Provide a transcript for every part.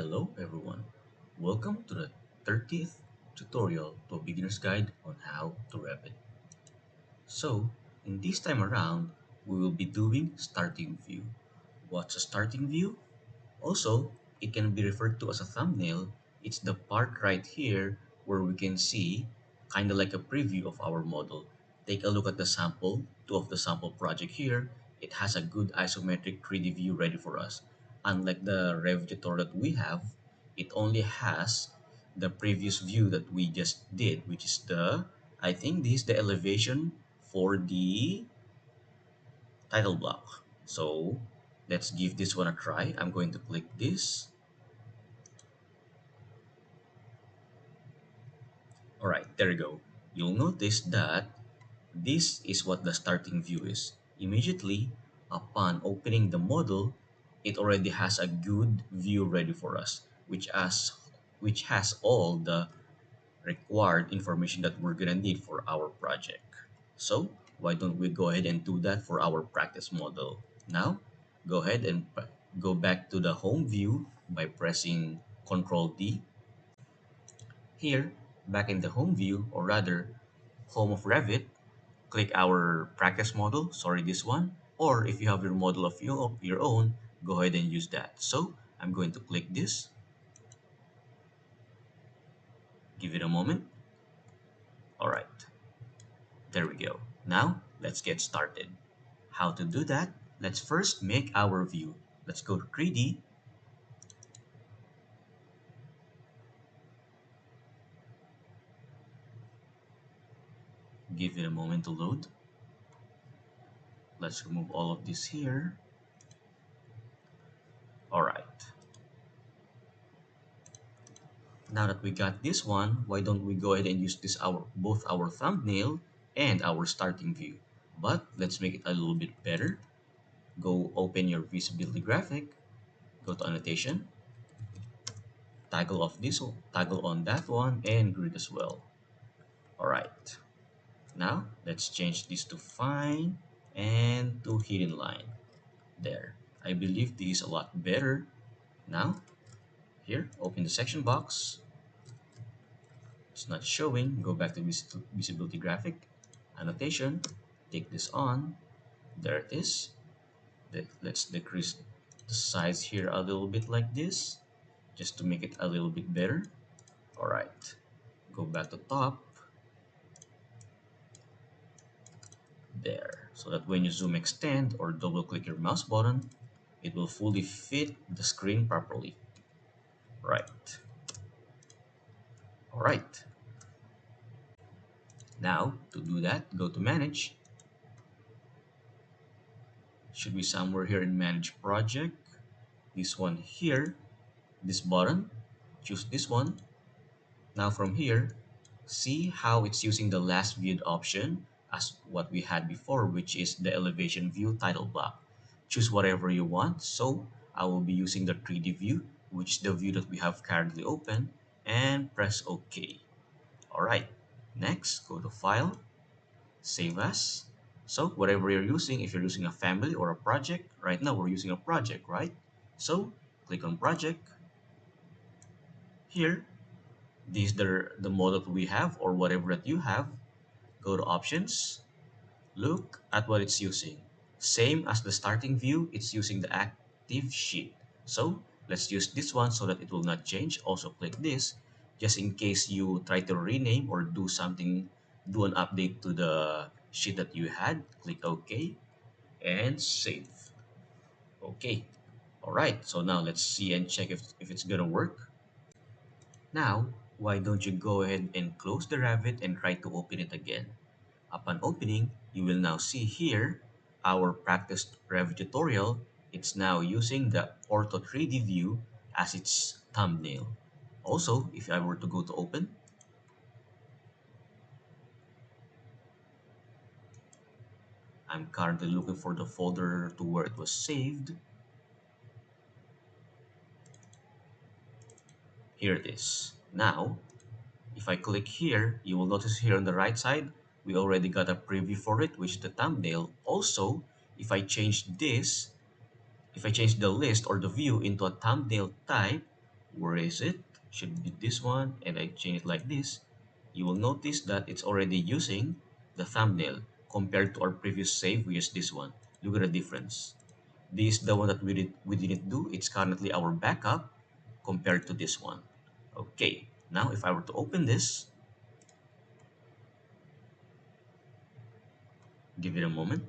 Hello everyone, welcome to the 30th tutorial to a beginner's guide on how to Revit. So, in this time around, we will be doing starting view. What's a starting view? Also, it can be referred to as a thumbnail. It's the part right here where we can see kind of like a preview of our model. Take a look at the sample, two of the sample project here. It has a good isometric 3D view ready for us. Unlike the Revit tutorial that we have, it only has the previous view that we just did, which is I think this is the elevation for the title block. So let's give this one a try. I'm going to click this. All right, there you go. You'll notice that this is what the starting view is. Immediately upon opening the model, it already has a good view ready for us, which has all the required information that we're gonna need for our project. So why don't we go ahead and do that for our practice model? Now, go ahead and go back to the home view by pressing Ctrl D. Here, back in the home view, or rather, home of Revit, click our practice model, sorry, this one, or if you have your model of your own, go ahead and use that. So I'm going to click this, give it a moment. All right, there we go. Now let's get started. How to do that? Let's first make our view. Let's go to 3D. Give it a moment to load. Let's remove all of this here. All right. Now that we got this one, why don't we go ahead and use this both our thumbnail and our starting view. But let's make it a little bit better. Go open your visibility graphic, go to annotation, toggle off this one, toggle on that one, and grid as well. All right. Now let's change this to fine and to hidden line. There. I believe this is a lot better. Now, here, open the section box. It's not showing. Go back to visibility graphic, annotation, take this on. There it is. Let's decrease the size here a little bit like this, just to make it a little bit better. All right, go back to top. There, so that when you zoom extend or double click your mouse button, it will fully fit the screen properly. Right. All right. Now, to do that, go to Manage. Should be somewhere here in Manage Project. This one here, this button, choose this one. Now from here, see how it's using the last viewed option as what we had before, which is the elevation view title block. Choose whatever you want. So I will be using the 3D view, which is the view that we have currently open, and press OK. All right, next, go to File, Save As. So whatever you're using, if you're using a family or a project, right now we're using a project, right? So click on Project. Here, this is the model that we have or whatever that you have. Go to Options, look at what it's using. Same as the starting view, it's using the active sheet. So let's use this one so that it will not change. Also click this, just in case you try to rename or do something, do an update to the sheet that you had. Click OK and save. Okay. All right. So now let's see and check if it's gonna work. Now, why don't you go ahead and close the Revit and try to open it again. Upon opening, you will now see here our practice Revit tutorial. It's now using the Ortho 3D view as its thumbnail. Also, if I were to go to open, I'm currently looking for the folder to where it was saved. Here it is. Now, if I click here, you will notice here on the right side, we already got a preview for it, which is the thumbnail. Also, if I change this, if I change the list or the view into a thumbnail type, Where is it? Should be this one, and I change it like this. You will notice that it's already using the thumbnail compared to our previous save. We used this one. Look at the difference. This is the one that we didn't do. It's currently our backup compared to this one. Okay, now if I were to open this, give it a moment.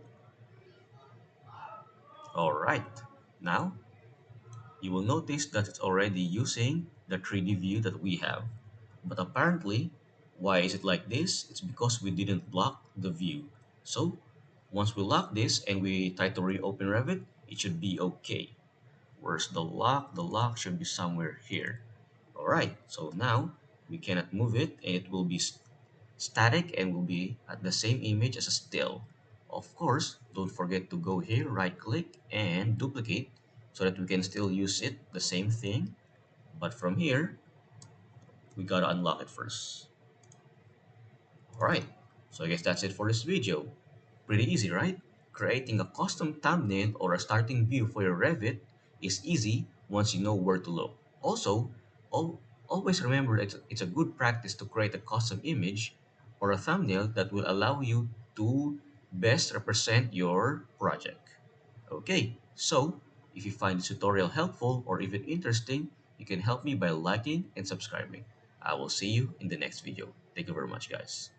All right, now you will notice that it's already using the 3D view that we have. But apparently, why is it like this? It's because we didn't lock the view. So once we lock this and we try to reopen Revit, it should be okay. Where's the lock? The lock should be somewhere here. All right, so now we cannot move it and it will be static and will be at the same image as a still. Of course, don't forget to go here, right click and duplicate so that we can still use it, the same thing. But from here, we gotta unlock it first. Alright, so I guess that's it for this video. Pretty easy, right? Creating a custom thumbnail or a starting view for your Revit is easy once you know where to look. Also, always remember that it's a good practice to create a custom image or a thumbnail that will allow you to best represent your project. Okay, so if you find this tutorial helpful or even interesting, you can help me by liking and subscribing. I will see you in the next video. Thank you very much, guys.